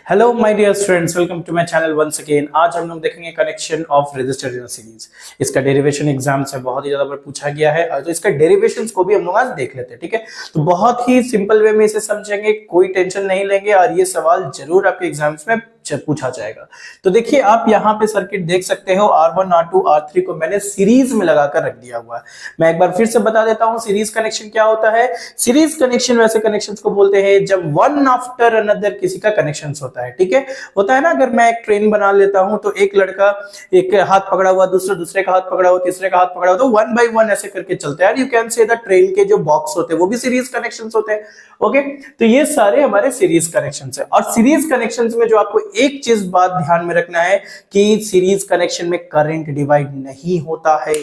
Hello my dear students, welcome to my channel once again. आज हम लोग देखेंगे connection of resistor in series. इसका डेरिवेशन एग्जाम से बहुत ही ज्यादा बार पूछा गया है और तो इसका डेरिवेशंस को भी हम लोग आज देख लेते हैं। ठीक है, तो बहुत ही सिंपल वे में इसे समझेंगे, कोई टेंशन नहीं लेंगे और ये सवाल जरूर आपके एग्जाम्स में पूछा जाएगा। तो देखिए, आप यहाँ पे सर्किट देख सकते हो, R1 R2 R3 को मैंने सीरीज में लगाकर रख दिया हुआ है। मैं एक बार फिर से बता देता हूँ सीरीज कनेक्शन क्या होता है। सीरीज कनेक्शन वैसे कनेक्शंस को बोलते हैं जब वन आफ्टर अनदर किसी का कनेक्शन होता है। ठीक है, होता है ना, अगर मैं एक ट्रेन बना लेता हूं तो एक लड़का एक हाथ पकड़ा हुआ, दूसरे का हाथ पकड़ा हुआ, तीसरे का हाथ पकड़ा हुआ, तो वन बाय वन ऐसे करके चलते हैं। You can say the train के जो बॉक्स होते हैं वो भी सीरीज कनेक्शंस होते हैं। ओके, तो ये सारे हमारे सीरीज कनेक्शंस है। और सीरीज कनेक्शंस में जो आपको एक चीज बात ध्यान में रखना है कि सीरीज कनेक्शन में करंट डिवाइड नहीं होता है।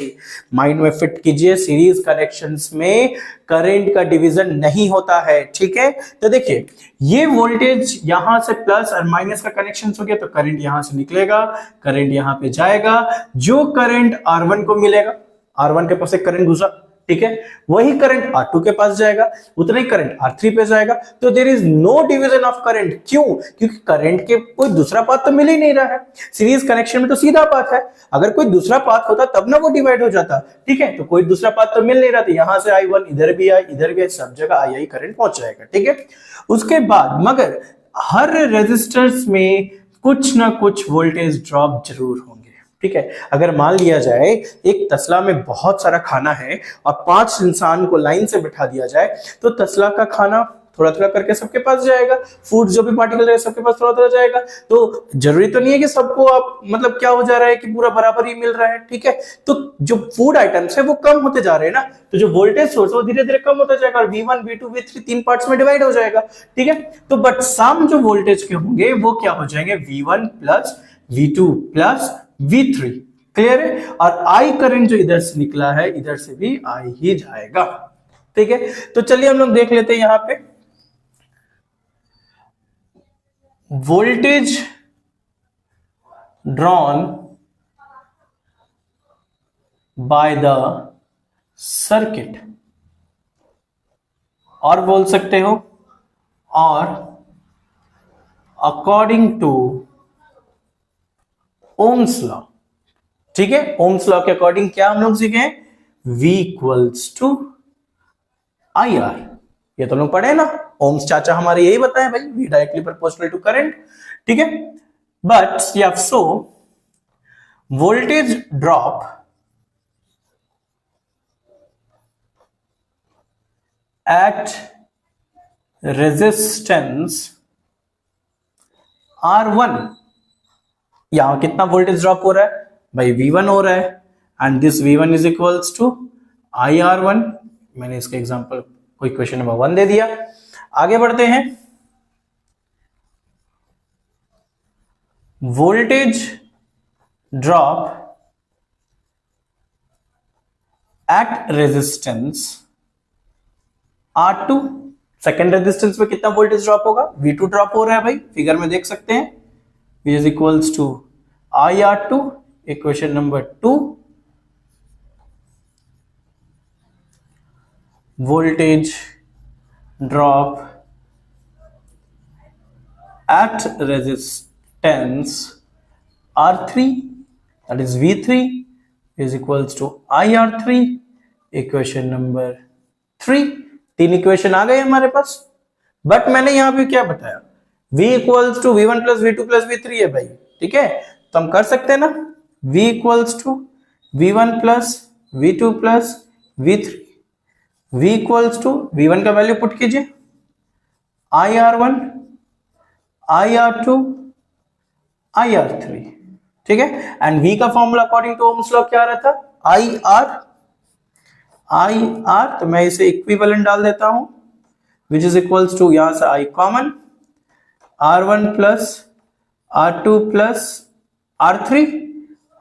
माइंड में फिट कीजिए, सीरीज कनेक्शंस में करंट का डिवीजन नहीं होता है। ठीक है, तो देखिए, ये वोल्टेज यहां से प्लस और माइनस का कनेक्शन हो गया तो करंट यहां से निकलेगा, करंट यहां पे जाएगा। जो करंट R1 को मिलेगा, R1 के पास एक करंट घुसा, ठीक है, वही करंट R2 के पास जाएगा, उतना ही करंट R3 पे जाएगा। तो there is no division of current. क्यों? क्योंकि करंट के कोई दूसरा पाथ तो मिल ही नहीं रहा है। सीरीज कनेक्शन में तो सीधा पाथ है, अगर कोई दूसरा पाथ होता तब ना वो डिवाइड हो जाता। ठीक है, तो कोई दूसरा पाथ तो मिल नहीं रहा, तो यहां से I1 इधर भी आई, इधर भी आई, सब जगह I करंट पहुंच जाएगा। ठीक है, उसके बाद मगर हर रेजिस्टर्स में कुछ ना कुछ वोल्टेज ड्रॉप जरूर होंगे। ठीक है, अगर मान लिया जाए एक तसला में बहुत सारा खाना है और 5 इंसान को लाइन से बिठा दिया जाए तो तसला का खाना थोड़ा थोड़ा करके सबके पास जाएगा, फूड जो भी पार्टिकल है सबके पास थोड़ा थोड़ा जाएगा। तो जरूरी तो नहीं है कि सबको आप मतलब क्या हो जा रहा है कि पूरा बराबर ही मिल रहा है। ठीक है, तो जो फूड आइटम्स है वो कम होते जा रहे हैं ना, तो जो वोल्टेज सोर्स है वो धीरे धीरे कम होता जाएगा और V1 V2 V3 तीन पार्ट्स में डिवाइड हो जाएगा। ठीक है, तो बट सम जो वोल्टेज के होंगे वो क्या हो जाएंगे, V1 plus V2 plus V3। Clear है, और I करंट जो इधर से निकला है इधर से भी I ही जाएगा। ठीक है, तो चलिए हम लोग देख लेते हैं यहां पे voltage drawn by the circuit, और बोल सकते हो और अकॉर्डिंग टू ओम्स लॉ। ठीक है, ओम्स लॉ के अकॉर्डिंग क्या हम लोग सीखे, V इक्वल्स टू IR। ये तो लोग पढ़े ना, ओम्स चाचा हमारे यही बताए भाई, V directly proportional to current. ठीक है, बट या so voltage drop at resistance R1, यहां कितना वोल्टेज ड्रॉप हो रहा है भाई, V1 हो रहा है, and this V1 is equals to IR1। मैंने इसका एग्जांपल कोई क्वेश्चन नंबर 1 दे दिया। आगे बढ़ते हैं, voltage drop at resistance R2, second resistance में कितना वोल्टेज ड्रॉप होगा, V2 ड्रॉप हो रहा है भाई, फिगर में देख सकते हैं, V is equals to IR2। Equation number 2, voltage drop at resistance R3 that is V3 is equals to IR3। Equation number 3, 3 equation आ गए हमारे पास। बट मैंने यहां पे क्या बताया, V equals to V1 plus V2 plus V3 है भाई। ठीक है, तो हम कर सकते हैं ना, V equals to V1 plus V2 plus V3। V equals to V1 का वैल्यू पुट कीजिए, IR1 IR2 IR3। ठीक है, एंड V का formula according to Ohm's law क्या रहता, IR। तो मैं इसे इक्विवेलेंट डाल देता हूं, विच इज इक्वल्स टू, यहां से I common, R1 plus R2 plus R3,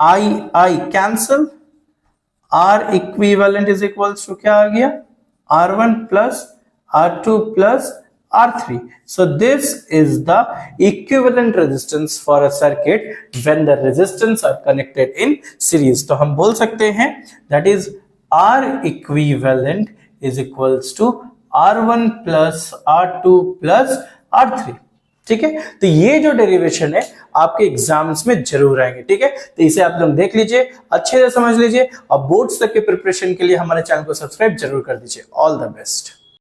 I cancel, R equivalent is equals to क्या आ गया, R1 plus R2 plus R3. So this is the equivalent resistance for a circuit when the resistance are connected in series. तो हम बोल सकते हैं that is R equivalent is equals to R1 plus R2 plus R3. ठीक है। तो ये जो डेरिवेशन है आपके एग्जाम्स में जरूर आएंगे, ठीक है। तो इसे आप लोग देख लीजिए, अच्छे से समझ लीजिए और बोर्ड्स तक के प्रिपरेशन के लिए हमारे चैनल को सब्सक्राइब जरूर कर दीजिए। All the best.